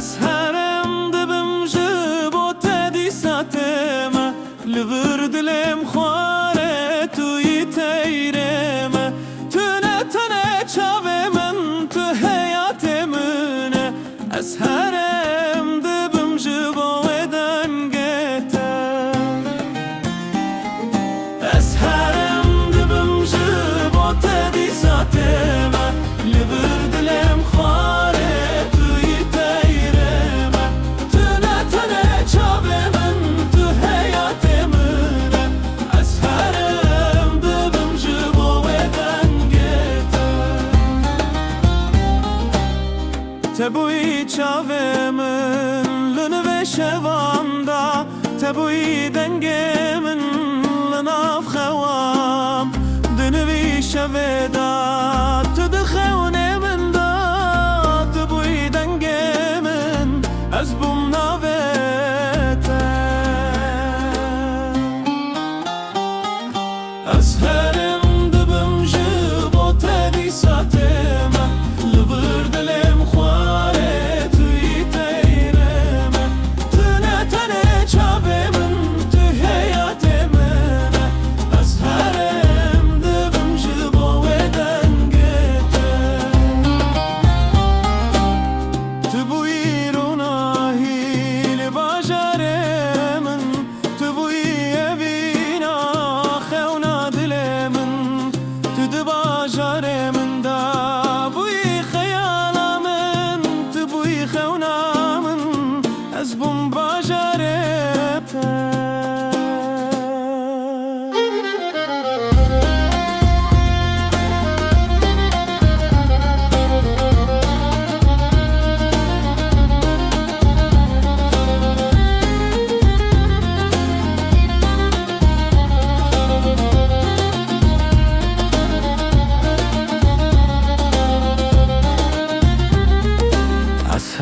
از هرم دبم جبو تدیساتم لور دلم خواره توی تیرم تو نتنه چاوه من تو حیات منه از هرم دبم جبو دنگتم از هرم دبم جبو تدیساتم لور دلم خواره تبوی چاوه من لنو شواندا تبوی دنگ من لناف خوام دنوی شوه دا تو دخونه من دا تبوی دنگ من از بوم ناوته از هرم دبم جبو تدیساتم لور دلم خواره توی تیرم تو نتنه چاوه من تو حیات من از هرم دبم جبو دنگتم تو بوی روناهی لباجر من تو بوی اوینا خونا دل من تو دباجر من دا بوی خیال من تو بوی خونا من از بوم باجرته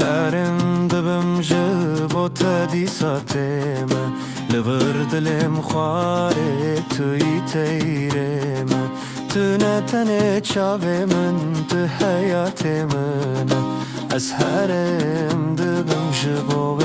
هرم دبم جبو تدیساتم لور دلم خواره توی تیرم تو نتنه چاوه من تو حیات من از هرم دبم جبو